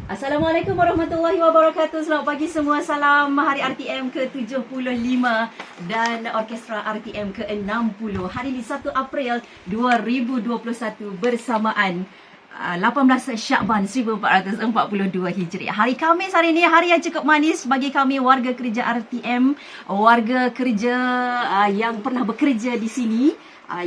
Assalamualaikum warahmatullahi wabarakatuh. Selamat pagi semua. Salam Hari RTM ke-75 dan Orkestra RTM ke-60. Hari ini 1 April 2021 bersamaan 18 Syakban 1442 Hijri. Hari Khamis hari ini, hari yang cukup manis bagi kami warga kerja RTM, warga kerja yang pernah bekerja di sini,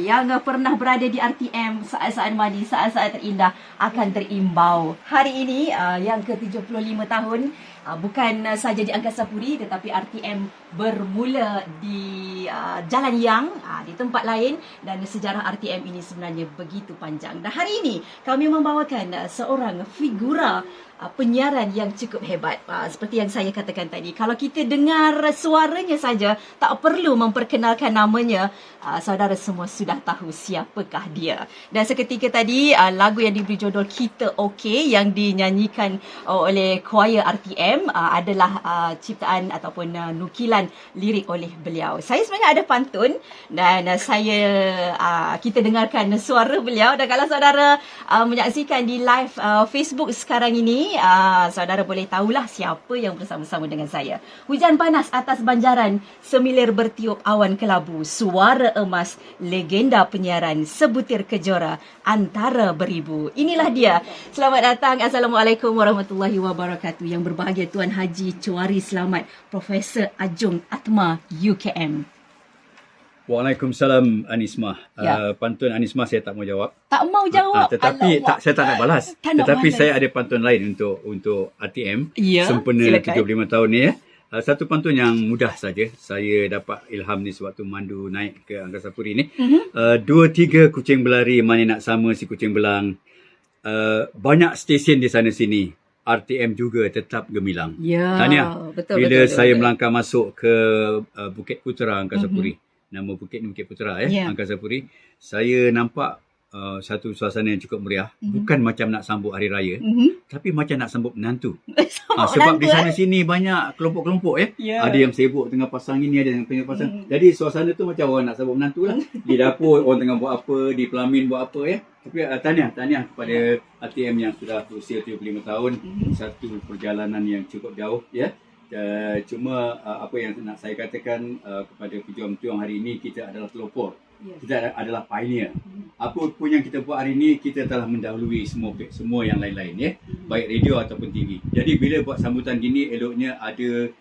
yang pernah berada di RTM. Saat-saat manis, saat-saat terindah akan terimbau. Hari ini yang ke-75 tahun, bukan saja di Angkasa Puri tetapi RTM bermula di Jalan Yang, di tempat lain, dan sejarah RTM ini sebenarnya begitu panjang. Dan hari ini kami membawakan seorang figura penyiaran yang cukup hebat. Seperti yang saya katakan tadi, kalau kita dengar suaranya saja, tak perlu memperkenalkan namanya, saudara semua sudah tahu siapakah dia. Dan seketika tadi, lagu yang diberi judul Kita Okey yang dinyanyikan oleh choir RTM adalah ciptaan ataupun nukilan lirik oleh beliau. Saya sebenarnya ada pantun dan kita dengarkan suara beliau. Dan kalau saudara menyaksikan di live Facebook sekarang ini, saudara boleh tahulah siapa yang bersama-sama dengan saya. Hujan panas atas banjaran, semilir bertiup awan kelabu, suara emas legenda penyiaran, sebutir kejora antara beribu. Inilah dia. Selamat datang. Assalamualaikum warahmatullahi wabarakatuh. Yang berbahagia Tuan Haji Cuari Selamat, Profesor Ajung Atma UKM. Waalaikumsalam Anismah. Ya. Pantun Anismah saya tak mau jawab. Tak mau jawab. Tetapi saya tak nak balas. Balas. Saya ada pantun lain untuk RTM. Ya, Sempena silakan. 75 tahun ni ya. Satu pantun yang mudah saja. Saya dapat ilham ni sewaktu mandu naik ke Angkasa Puri ni. Dua tiga kucing berlari, mana nak sama si kucing belang. Banyak stesen di sana sini. RTM juga tetap gemilang. Ya, Tahniah. betul. Bila saya betul. melangkah masuk ke Bukit Putera Angkasa Puri. Nama bukit ni Bukit Putera Ya. Angkasa Puri. Saya nampak satu suasana yang cukup meriah. Bukan macam nak sambut hari raya, tapi macam nak sambut menantu. Sebab di sana sini banyak kelompok-kelompok Ya. Ada yang sibuk tengah pasang ini, ada yang tengah pasang. Jadi suasana tu macam orang nak sambut menantu lah. Di dapur orang tengah buat apa, di pelamin buat apa ya. Tapi tahniah kepada RTM yang sudah berusia 75 tahun. Satu perjalanan yang cukup jauh ya. Cuma apa yang nak saya katakan kepada pejuang-pejuang hari ini, kita adalah pelopor. Kita adalah pioneer. Apa pun yang kita buat hari ini, kita telah mendahului semua yang lain-lain ya. Baik radio ataupun TV. Jadi bila buat sambutan gini, eloknya ada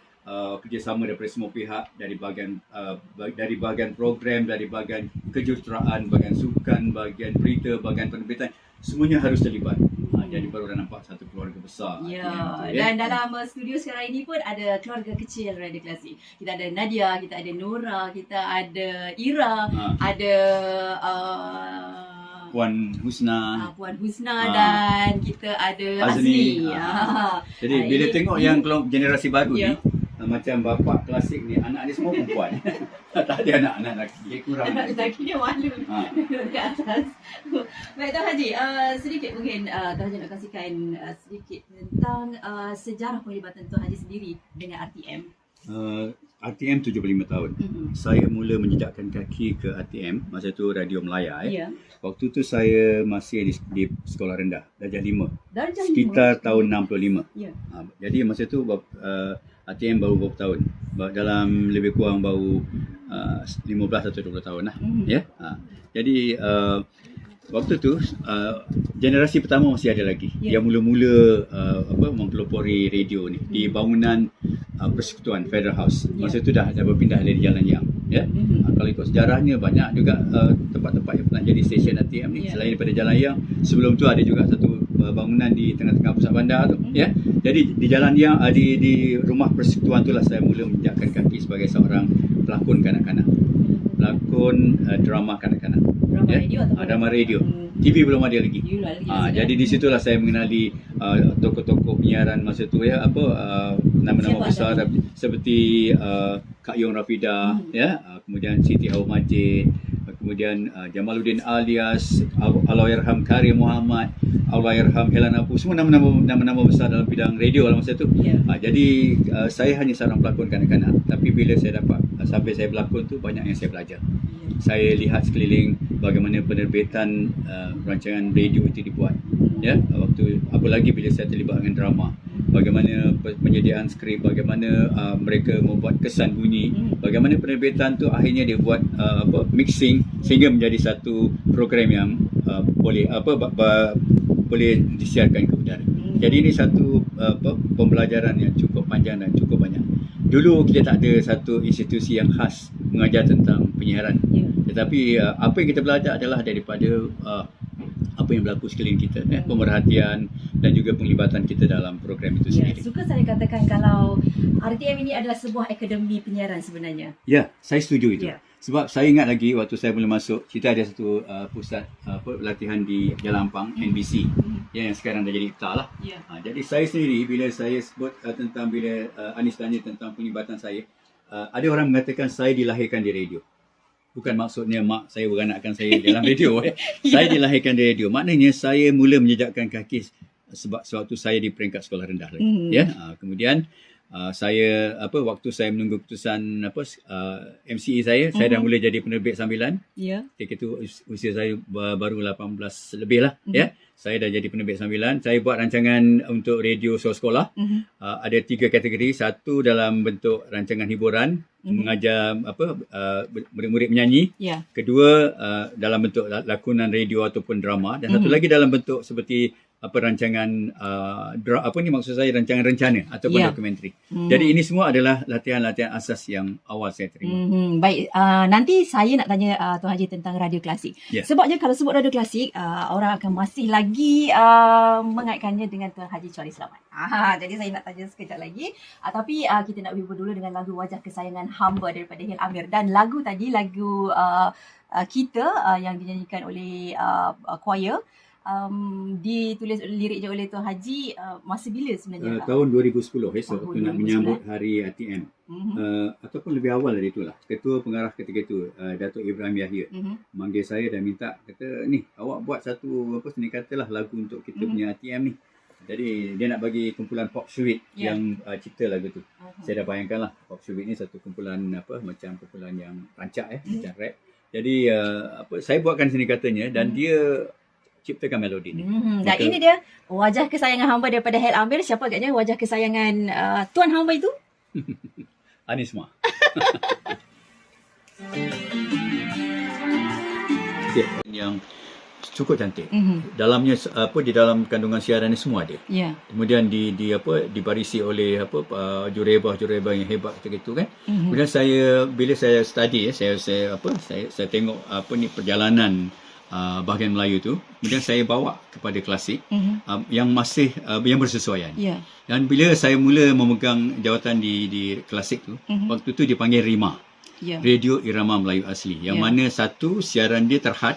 kerjasama daripada semua pihak, dari bahagian program, dari bahagian kejuruteraan, bahagian sukan, bahagian berita, bahagian penerbitan, semuanya harus terlibat. Jadi baru dah nampak satu keluarga besar. Ya, dan dalam studio sekarang ini pun ada keluarga kecil Radio Klasik. Kita ada Nadia, kita ada Nora, kita ada Ira, ada Puan Husna, dan kita ada Azmi. Jadi bila tengok yang generasi baru Ya. ni, macam bapa klasik ni, anak dia semua perempuan. Tak ada anak-anak lelaki. Dia kurang. Anak lelaki dia malu duduk di atas. Baik, Tuan Haji, sedikit mungkin Tuan Haji nak kongsikan sedikit tentang sejarah penglibatan Tuan Haji sendiri dengan RTM. RTM 75 tahun. Saya mula menjejakkan kaki ke RTM masa tu Radio Melaya. Ya. Waktu tu saya masih di sekolah rendah, darjah 5. Darjah 5. Sekitar tahun 65. Ya. Jadi masa tu RTM baru berapa tahun? Dalam lebih kurang baru 15 atau 20 tahun lah. Ya. Jadi waktu tu generasi pertama masih ada lagi yang mula-mula mempelopori radio ni di bangunan Persekutuan Federal House. Masa tu dah berpindah dari Jalan Yang ya. Kalau ikut sejarahnya, banyak juga tempat-tempat yang pernah jadi stesen RTM ni selain daripada Jalan Yang. Sebelum tu ada juga satu bangunan di tengah-tengah pusat bandar tu ya. Jadi di Jalan Yang, di rumah Persekutuan tu lah saya mula menjejakkan kaki sebagai seorang pelakon kanak-kanak. Pelakon drama kanak-kanak. Drama radio. TV belum ada lagi. Jadi di situlah saya mengenali tokoh-tokoh penyiaran masa tu ya, nama-nama besar seperti Kak Yong Rafidah ya, kemudian Siti Hawa Majid, kemudian Jamaluddin Alias, Allahyarham Karim Muhammad, Allahyarham Helan Apu, semua nama-nama besar dalam bidang radio dalam masa tu. Jadi saya hanya seorang pelakon kanak-kanak, tapi bila saya dapat sampai saya berlakon tu banyak yang saya belajar. Saya lihat sekeliling bagaimana penerbitan rancangan radio itu dibuat. Ya, waktu apalagi bila saya terlibat dengan drama, bagaimana penyediaan skrip, bagaimana mereka membuat kesan bunyi, bagaimana penerbitan tu akhirnya dia buat mixing sehingga menjadi satu program yang boleh disiarkan ke udara. Jadi ini satu pembelajaran yang cukup panjang dan cukup banyak. Dulu kita tak ada satu institusi yang khas mengajar tentang penyiaran. Tetapi apa yang kita belajar adalah daripada apa yang berlaku sekeliling kita, pemerhatian dan juga penglibatan kita dalam program itu sendiri. Suka saya katakan kalau RTM ini adalah sebuah akademi penyiaran sebenarnya. Ya, saya setuju itu. Sebab saya ingat lagi waktu saya mula masuk, kita ada satu pusat latihan di Jalan Ampang, NBC, yang sekarang dah jadi IPTA lah. Jadi saya sendiri, bila saya sebut tentang, bila Anis tanya tentang penglibatan saya, ada orang mengatakan saya dilahirkan di radio. Bukan maksudnya mak saya beranakkan saya dalam radio. Saya dilahirkan di radio. Maknanya saya mula menjejakkan kaki sebab sewaktu saya di peringkat sekolah rendah lagi. Kemudian saya waktu saya menunggu keputusan MCE saya dah mula jadi penerbit sambilan. Ketika itu usia saya baru 18 lebih lah. Saya dah jadi penerbit sambilan. Saya buat rancangan untuk radio sekolah. Ada 3 kategori. Satu dalam bentuk rancangan hiburan, mengajar murid-murid menyanyi. Kedua dalam bentuk lakonan radio ataupun drama, dan satu lagi dalam bentuk seperti rancangan maksud saya rancangan rencana ataupun dokumentari. Jadi ini semua adalah latihan-latihan asas yang awal saya terima. Baik, nanti saya nak tanya Tuan Haji tentang radio klasik. Sebabnya kalau sebut radio klasik, orang akan masih lagi mengaitkannya dengan Tuan Haji Chori Selamat. Jadi saya nak tanya sekejap lagi. Tapi kita nak berhubung dulu dengan lagu Wajah Kesayangan Hamba daripada Hil Amir. Dan lagu tadi, lagu kita yang dinyanyikan oleh choir, ditulis lirik je oleh Tuan Haji masa bila sebenarnya? Tahun 2010, waktu nak menyambut hari RTM. Ataupun lebih awal dari itulah. Ketua pengarah ketika itu, Datuk Ibrahim Yahya, manggil saya dan minta, kata, ni awak buat satu seni katalah lagu untuk kita punya RTM ni. Jadi dia nak bagi kumpulan pop suite yang cipta lagu tu. Saya dah bayangkan lah, pop suite ni satu kumpulan macam kumpulan yang rancak macam rap. Jadi saya buatkan seni katanya dan dia ciptakan melodi ni. Dan ini dia Wajah Kesayangan Hamba daripada Hil Amir. Siapa agaknya wajah kesayangan Tuan Hamba itu? Anisma. Yang cukup cantik. Dalamnya di dalam kandungan siaran ni semua ada. Kemudian dibarisi oleh jureba-jureba yang hebat ketika itu kan. Kemudian bila saya study saya tengok perjalanan bahagian Melayu tu, kemudian saya bawa kepada klasik yang masih yang bersesuaian. Dan bila saya mula memegang jawatan di klasik tu, waktu tu dipanggil RIMA, Radio Irama Melayu Asli, yang mana satu siaran dia terhad,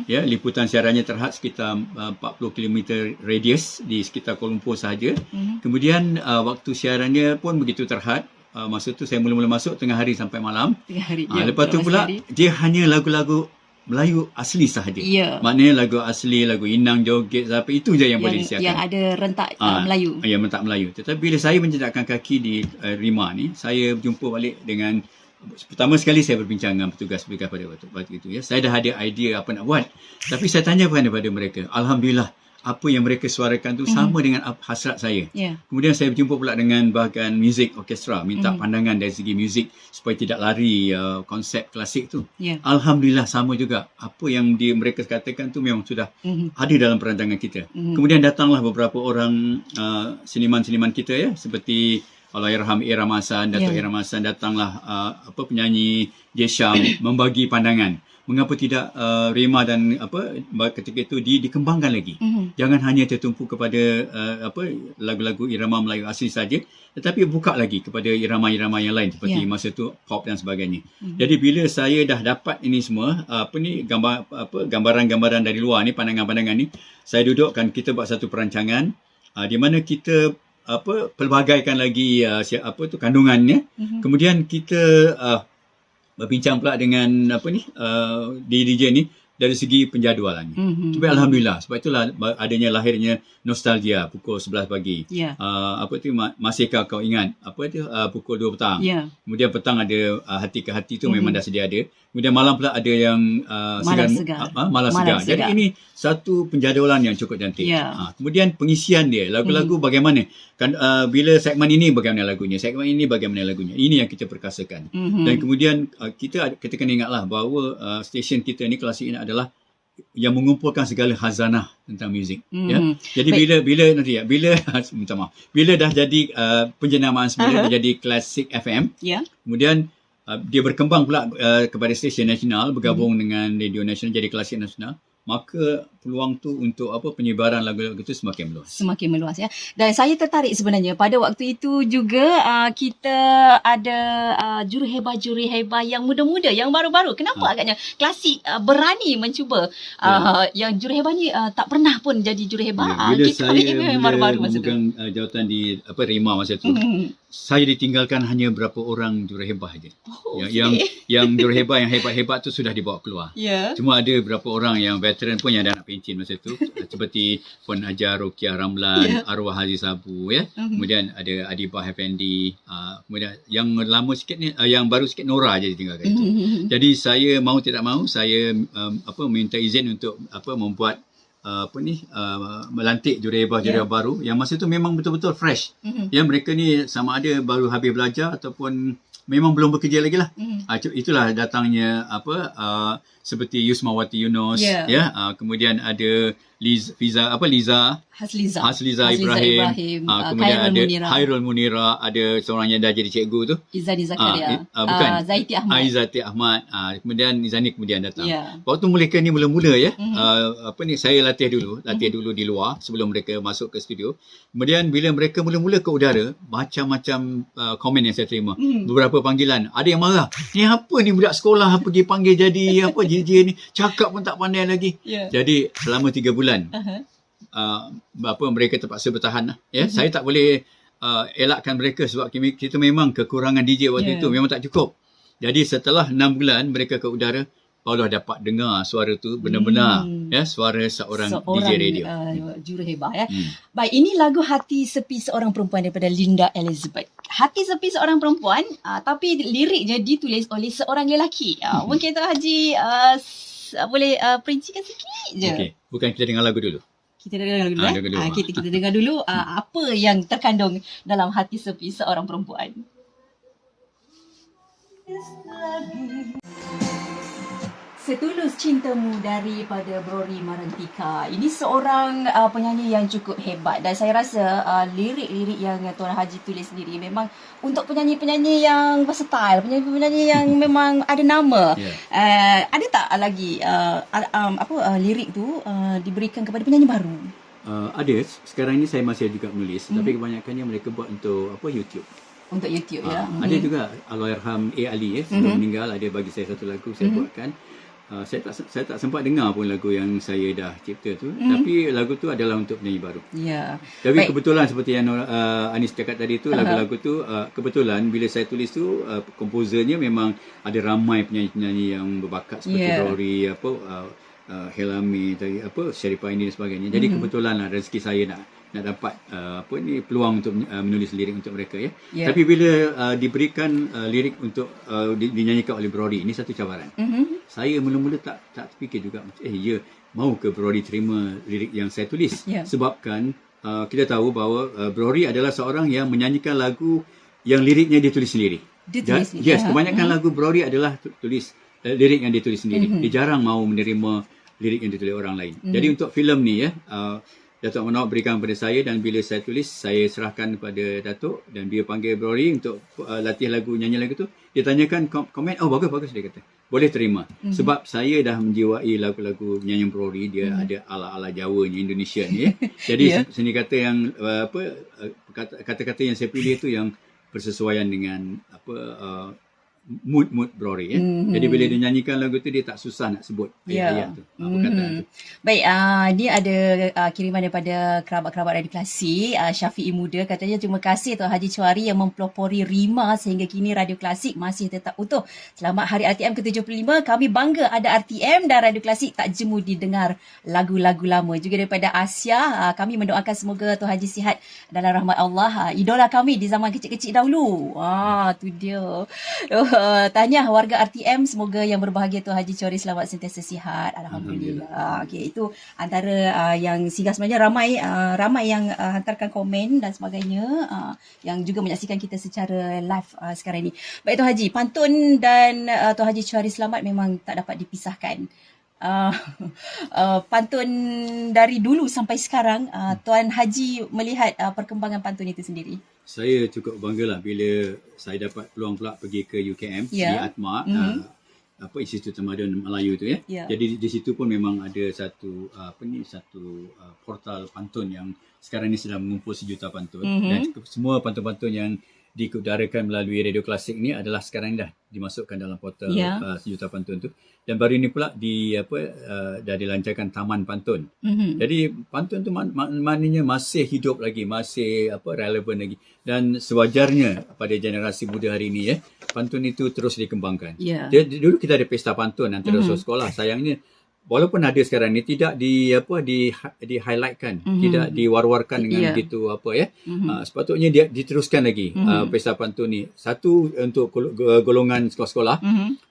liputan siarannya terhad sekitar 40 km radius di sekitar Kuala Lumpur sahaja. Kemudian waktu siarannya pun begitu terhad. Masa tu saya mula-mula masuk tengah hari sampai malam. Lepas tu pula dia hanya lagu-lagu Melayu asli sahaja. Maknanya lagu asli, lagu Inang, Joget, sampai itu je yang boleh disiarkan. Yang ada rentak Melayu. Yang rentak Melayu. Tetapi bila saya menjejakkan kaki di RIMA ni, saya berjumpa balik dengan, pertama sekali saya berbincang dengan petugas-petugas pada waktu itu. Saya dah ada idea apa nak buat. Tapi saya tanya kepada mereka. Alhamdulillah, apa yang mereka suarakan tu sama dengan hasrat saya. Kemudian saya berjumpa pula dengan bahagian muzik orkestra, minta pandangan dari segi muzik supaya tidak lari konsep klasik tu. Alhamdulillah sama juga. Apa yang mereka katakan tu memang sudah ada dalam perancangan kita. Kemudian datanglah beberapa orang seniman-seniman kita seperti Allahyarham Iram Hasan, Datuk Iram Hasan, datanglah penyanyi Jesham membagi pandangan. Mengapa tidak RIMA dan ketika itu dikembangkan lagi. Jangan hanya tertumpu kepada lagu-lagu irama Melayu asli saja, tetapi buka lagi kepada irama-irama yang lain seperti masa tu pop dan sebagainya. Jadi bila saya dah dapat ini semua, gambaran-gambaran dari luar ni, pandangan-pandangan ni, saya dudukkan, kita buat satu perancangan di mana kita pelbagaikan lagi kandungannya. Kemudian kita berbincang pula dengan DJ ni, dari segi penjadualannya. Tapi alhamdulillah, sebab itulah adanya lahirnya nostalgia pukul 11 pagi. Ya. Apa tu, masihkah kau ingat? Apa tu, pukul 2 petang. Ya. Kemudian petang ada hati ke hati tu memang dah sedia ada. Kemudian malam pula ada yang Malam segar. Malam segar. Jadi ini satu penjadualan yang cukup cantik. Ya. Kemudian pengisian dia, lagu-lagu bagaimana? Kan bila segmen ini bagaimana lagunya, segmen ini bagaimana lagunya. Ini yang kita perkasakan. Dan kemudian kita kena ingatlah bahawa stesen kita ni, Kelas ini adalah yang mengumpulkan segala khazanah tentang muzik. Ya. Jadi bila minta maaf, bila dah jadi penjenamaan semula, dah jadi Classic FM. Ya. Kemudian dia berkembang pula kepada stesen nasional, bergabung dengan radio nasional jadi Klasik Nasional, maka peluang tu untuk penyebaran lagu-lagu itu semakin meluas. Semakin meluas ya. Dan saya tertarik sebenarnya pada waktu itu juga kita ada jurehebah yang muda-muda, yang baru-baru. Kenapa agaknya Klasik berani mencuba yang jurehebah ni tak pernah pun jadi jurehebah. Bila Kita saya baru-baru masa tu. memegang jawatan di RIMA masa tu, saya ditinggalkan hanya berapa orang jurehebah aja. Yang jurehebah yang hebat-hebat tu sudah dibawa keluar. Ya. Cuma ada berapa orang yang veteran pun yang dah nak pencin masa tu, seperti Puan Hajar Rokiah Ramlan, Arwah Haziz Abu ya. Kemudian ada Adibah Effendi, kemudian yang lama sikit ni, yang baru sikit Nora je ditinggalkan itu. Jadi saya mau tidak mau saya minta izin untuk membuat melantik jurehebah baru yang masa tu memang betul-betul fresh. Ya, mereka ni sama ada baru habis belajar ataupun memang belum bekerja lagi lah. Itulah datangnya seperti Yusmawati Yunus, kemudian ada Liza Hasliza Ibrahim, kemudian ada Khairul Munira, ada seorang yang dah jadi cikgu tu, Izani Zakaria, bukan, Zaiti Ahmad. Kemudian Izani kemudian datang. Waktu mereka ni mula-mula saya latih dulu di luar sebelum mereka masuk ke studio. Kemudian bila mereka mula-mula ke udara, macam-macam komen yang saya terima. Beberapa panggilan, ada yang marah, ni apa ni budak sekolah pergi panggil jadi JJ ni, cakap pun tak pandai lagi. Jadi selama 3 bulan mereka terpaksa bertahan lah. Saya tak boleh elakkan mereka sebab kita memang kekurangan DJ waktu itu memang tak cukup. Jadi setelah 6 bulan mereka ke udara, barulah dapat dengar suara tu benar-benar suara seorang DJ radio. Jurehebah ya. Baik, ini lagu Hati Sepi Seorang Perempuan daripada Linda Elizabeth. Hati sepi seorang perempuan, tapi liriknya ditulis oleh seorang lelaki. Mungkin Tuan Haji boleh perincikan sikit je. Okey, bukan kita dengar lagu dulu. Kita dengar dulu. Kita dengar dulu apa yang terkandung dalam Hati Sepi Seorang Perempuan. Setulus Cintamu daripada Brori Marantika. Ini seorang penyanyi yang cukup hebat dan saya rasa lirik-lirik yang Tuan Haji tulis sendiri memang untuk penyanyi-penyanyi yang versatile, penyanyi-penyanyi yang memang ada nama. Ada tak lagi lirik tu diberikan kepada penyanyi baru? Ada. Sekarang ni saya masih juga menulis, tapi kebanyakannya mereka buat untuk YouTube. Untuk YouTube Ada juga Allahyarham A. Ali sebelum meninggal, ada bagi saya satu lagu saya buatkan. Saya tak sempat dengar pun lagu yang saya dah cipta tu, tapi lagu tu adalah untuk penyanyi baru. Tapi kebetulan seperti yang Anis cakap tadi tu, lagu-lagu tu kebetulan bila saya tulis tu, komposernya memang ada ramai penyanyi-penyanyi yang berbakat seperti Rory, Helami tadi, Sharifah ini dan sebagainya. Jadi kebetulan lah rezeki saya nak dapat peluang untuk menulis lirik untuk mereka Tapi bila diberikan lirik untuk dinyanyikan oleh Brody, ini satu cabaran. Saya mula-mula tak terfikir juga mau ke Brody terima lirik yang saya tulis. Sebabkan kita tahu bahawa Brody adalah seorang yang menyanyikan lagu yang liriknya dia tulis sendiri. Kebanyakan lagu Brody adalah tulis lirik yang dia tulis sendiri. Dia jarang mau menerima lirik yang ditulis orang lain. Jadi untuk filem ni Datuk Manawat berikan kepada saya, dan bila saya tulis, saya serahkan kepada Datuk dan dia panggil Brody untuk latih lagu, nyanyi lagu tu. Dia tanyakan komen, bagus dia kata. Boleh terima. Sebab saya dah menjiwai lagu-lagu nyanyian Brody, dia ada ala-ala Jawanya, Indonesia ni Jadi seni kata yang kata-kata yang saya pilih tu yang bersesuaian dengan mood Rory ya. Jadi bila dia nyanyikan lagu tu dia tak susah nak sebut ayat-ayat tu. Perkataan tu. Baik, dia ada kiriman daripada kerabat-kerabat Radio Klasik, Syafi'i Muda, katanya terima kasih Tuan Haji Chuari yang mempelopori Rima sehingga kini Radio Klasik masih tetap utuh. Selamat Hari RTM ke-75, kami bangga ada RTM dan Radio Klasik tak jemu didengar lagu-lagu lama. Juga daripada Asia, kami mendoakan semoga Tuan Haji sihat dalam rahmat Allah, idola kami di zaman kecil-kecil dahulu. Tu dia. Tahniah warga RTM, semoga yang berbahagia Tuan Haji Chuari selamat sentiasa sihat. Alhamdulillah. Okey, itu antara yang singgah, sebenarnya ramai yang hantarkan komen dan sebagainya, yang juga menyaksikan kita secara live sekarang ini. Baik Tuan Haji, pantun dan Tuan Haji Chuari selamat memang tak dapat dipisahkan. Pantun dari dulu sampai sekarang, Tuan Haji melihat perkembangan pantun itu sendiri. Saya cukup banggalah bila saya dapat peluang pula pergi ke UKM di ATMA, Institut Tamadun Melayu tu ya. Jadi di situ pun memang ada satu portal pantun yang sekarang ni sedang mengumpul 1 juta pantun, dan semua pantun-pantun yang diudarakan melalui Radio Klasik ni adalah sekarang dah dimasukkan dalam portal 1 juta pantun tu. Dan baru ini pula dah dilancarkan Taman Pantun. Jadi pantun tu maknanya masih hidup lagi, masih relevan lagi, dan sewajarnya pada generasi muda hari ini pantun itu terus dikembangkan. Dulu kita ada pesta pantun antara sekolah, sayangnya walaupun ada sekarang ni tidak di highlightkan, tidak diwar-warkan dengan begitu sepatutnya dia diteruskan lagi pesta pantun ni. Satu untuk golongan sekolah-sekolah,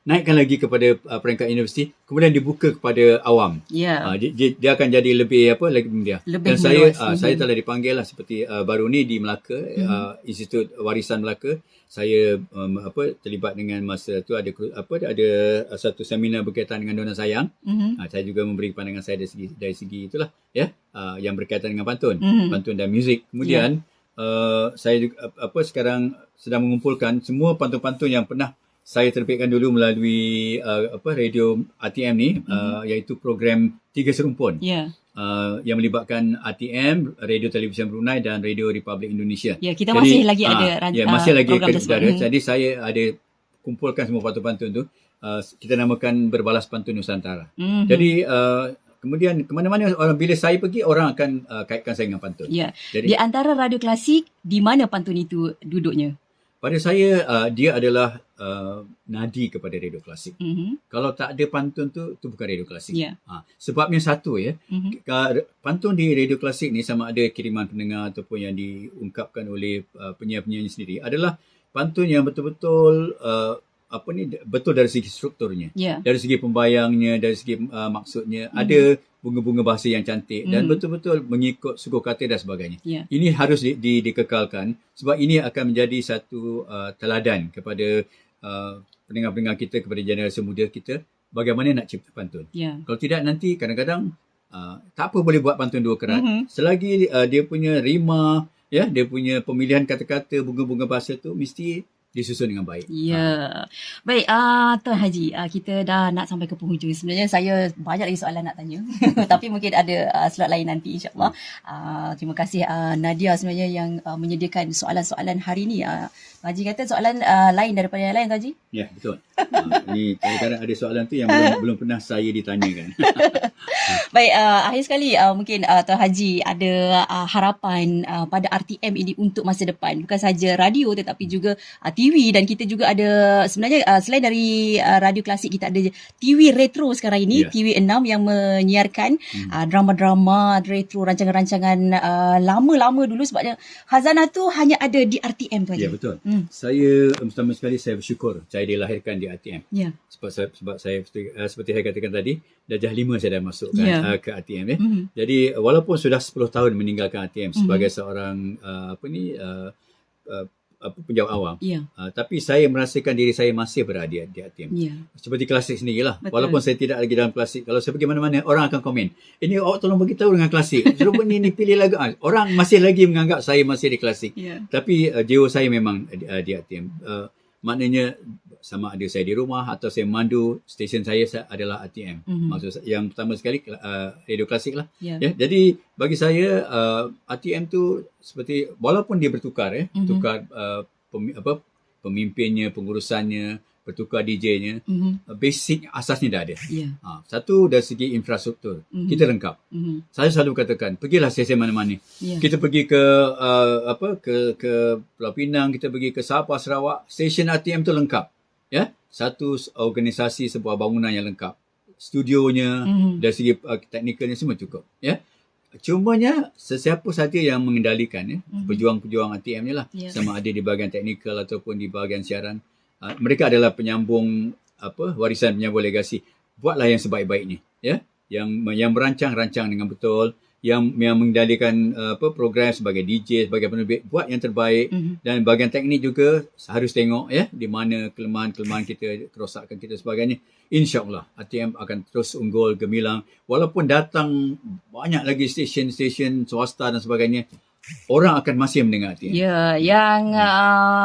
naikkan lagi kepada peringkat universiti, kemudian dibuka kepada awam. Dia akan jadi lebih lagi mudah. Dan saya telah dipanggil lah, seperti baru ni di Melaka, Institut Warisan Melaka. Saya terlibat dengan masa tu ada satu seminar berkaitan dengan Dona Sayang. Saya juga memberi pandangan saya dari segi itulah yang berkaitan dengan pantun, pantun dan muzik. Kemudian saya juga sekarang sedang mengumpulkan semua pantun-pantun yang pernah saya terbitkan dulu melalui radio RTM ni, iaitu program Tiga Serumpun. Yang melibatkan RTM, Radio Television Brunei dan Radio Republik Indonesia. Kita masih lagi ada masih lagi program udara. Jadi saya ada kumpulkan semua pantun-pantun tu. Kita namakan Berbalas Pantun Nusantara. Jadi kemudian ke mana-mana bila saya pergi, orang akan kaitkan saya dengan pantun. Jadi, di antara Radio Klasik, di mana pantun itu duduknya? Pada saya dia adalah nadi kepada Radio Klasik. Kalau tak ada pantun tu bukan Radio Klasik. Sebabnya satu pantun di Radio Klasik ni, sama ada kiriman pendengar ataupun yang diungkapkan oleh penyiar-penyiarnya sendiri, adalah pantun yang betul-betul betul dari segi strukturnya, dari segi pembayangnya, dari segi maksudnya, ada bunga-bunga bahasa yang cantik dan betul-betul mengikut suku kata dan sebagainya. Ini harus dikekalkan, sebab ini akan menjadi satu teladan kepada pendengar-pendengar kita, kepada generasi muda kita, bagaimana nak cipta pantun. Kalau tidak, nanti kadang-kadang tak apa boleh buat pantun dua kerat, selagi dia punya rima, dia punya pemilihan kata-kata, bunga-bunga bahasa tu mesti disusun dengan baik. Baik, Tuan Haji, kita dah nak sampai ke penghujung. Sebenarnya saya banyak lagi soalan nak tanya. Tapi mungkin ada slot lain nanti, insyaAllah. Terima kasih Nadia sebenarnya yang menyediakan soalan-soalan hari ini. Tuan Haji kata soalan lain daripada yang lain, Tuan Haji? Ya, betul. Ni kadang-kadang ada soalan tu yang belum pernah saya ditanyakan. Baik, akhir sekali mungkin Tuan Haji ada harapan pada RTM ini untuk masa depan. Bukan saja radio tetapi juga TV, dan kita juga ada sebenarnya selain dari Radio Klasik, kita ada TV Retro sekarang ini, TV 6 yang menyiarkan drama-drama retro, rancangan-rancangan lama-lama dulu, sebabnya khazanah tu hanya ada di RTM tu aja. Ya, betul. Saya pertama sekali saya bersyukur saya dilahirkan di RTM. Sebab saya seperti saya katakan tadi, darjah 5 saya dah masuk ke RTM Jadi walaupun sudah 10 tahun meninggalkan RTM sebagai seorang penjawat awam, tapi saya merasakan diri saya masih berada di RTM. Seperti Klasik sendirilah. Walaupun saya tidak lagi dalam Klasik, kalau saya pergi mana-mana, orang akan komen, ini awak tolong beritahu dengan Klasik, suruh ni pilih lagu. Orang masih lagi menganggap saya masih di Klasik. Tapi jiwa saya memang di RTM. Maknanya sama ada saya di rumah atau saya memandu, stesen saya adalah RTM. Maksud yang pertama sekali Radio Klasik lah. Jadi bagi saya RTM tu seperti, walaupun dia bertukar tukar pemimpinnya, pengurusannya, bertukar DJ-nya, basic asasnya dah ada. Ya. Satu dari segi infrastruktur, kita lengkap. Saya selalu katakan, pergilah stesen mana-mana. Ya. Kita pergi ke ke Pulau Pinang, kita pergi ke Sabah, Sarawak, stesen RTM tu lengkap. Ya, satu organisasi, sebuah bangunan yang lengkap. Studionya, dari segi teknikalnya semua cukup. Ya. Cumanya sesiapa saja yang mengendalikan pejuang-pejuang RTM ni lah, sama ada di bahagian teknikal ataupun di bahagian siaran, mereka adalah penyambung warisan penyambung legasi. Buatlah yang sebaik-baiknya, ya. Yang merancang dengan betul, yang mengendalikan program sebagai DJ, sebagai penerbit, buat yang terbaik. Dan bahagian teknik juga harus tengok ya di mana kelemahan-kelemahan kita, kerosakan kita sebagainya. InsyaAllah RTM akan terus unggul, gemilang. Walaupun datang banyak lagi stesen-stesen swasta dan sebagainya, orang akan masih mendengar RTM. Ya, yang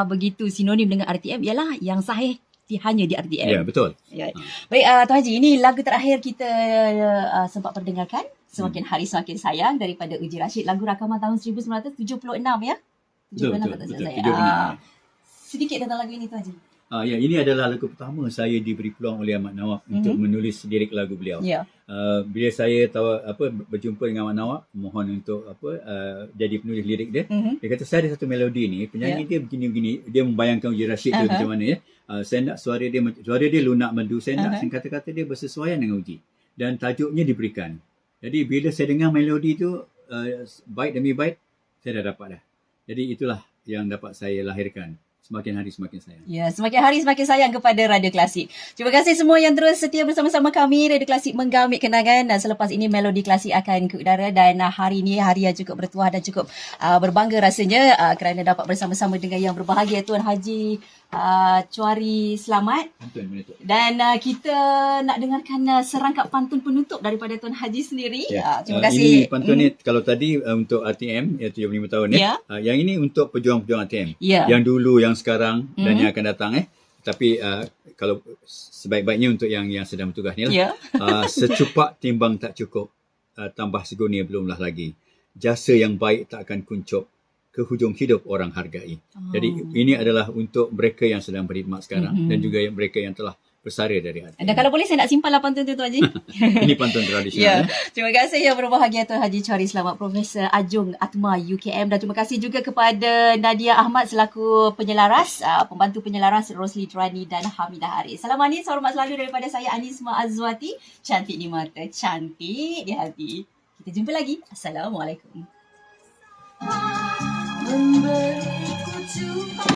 begitu sinonim dengan RTM ialah yang sahih hanya di RTM. Ya, betul. Ya. Baik, Tuan Haji, ini lagu terakhir kita sempat perdengarkan, Semakin Hari Semakin Sayang, daripada Uji Rashid, lagu rakaman tahun 1976 ya? 76 Betul. saya. Sedikit tentang lagu ini, Tuan Haji. Ya, ini adalah lagu pertama saya diberi peluang oleh Ahmad Nawab untuk menulis lirik lagu beliau. Ya. Bila saya berjumpa dengan Ahmad Nawab, mohon untuk jadi penulis lirik dia. Dia kata saya ada satu melodi ni, penyanyi dia begini-begini, dia membayangkan Uji Rashid tu macam mana ya. Saya nak suara dia lunak merdu, saya nak kata-kata dia bersesuaian dengan Uji. Dan tajuknya diberikan. Jadi bila saya dengar melodi tu bait demi bait, saya dah dapat dah. Jadi itulah yang dapat saya lahirkan. Semakin Hari Semakin Sayang. Ya, Semakin Hari Semakin Sayang kepada Radio Klasik. Terima kasih semua yang terus setia bersama-sama kami. Radio Klasik menggamit kenangan, dan selepas ini Melodi Klasik akan ke udara, dan hari ini hari yang cukup bertuah dan cukup berbangga rasanya kerana dapat bersama-sama dengan yang berbahagia Tuan Haji Chuari Selamat. Dan kita nak dengarkan serangkap pantun penutup daripada Tuan Haji sendiri. Terima kasih. Ini pantun ni kalau tadi untuk RTM, 75 tahun ya. Yang ini untuk pejuang-pejuang RTM. Yang dulu, yang sekarang dan yang akan datang Tapi kalau sebaik-baiknya untuk yang sedang bertugas ni lah. Secupak timbang tak cukup, tambah segunia belumlah lagi. Jasa yang baik tak akan kuncup, ke hujung hidup orang hargai. Jadi ini adalah untuk mereka yang sedang berkhidmat sekarang dan juga mereka yang telah bersara dari RTM. Dan kalau boleh saya nak simpanlah pantun tu, Tuan Haji. Ini pantun tradisional. Terima kasih yang berbahagia Tuan Haji Chuari Selamat, Profesor Ajung Atma UKM, dan terima kasih juga kepada Nadia Ahmad selaku penyelaras, pembantu penyelaras Rosli Trani dan Hamidah Haris. Salam manis, hormat selalu daripada saya Anisma Azwati. Cantik di mata, cantik di hati. Kita jumpa lagi. Assalamualaikum.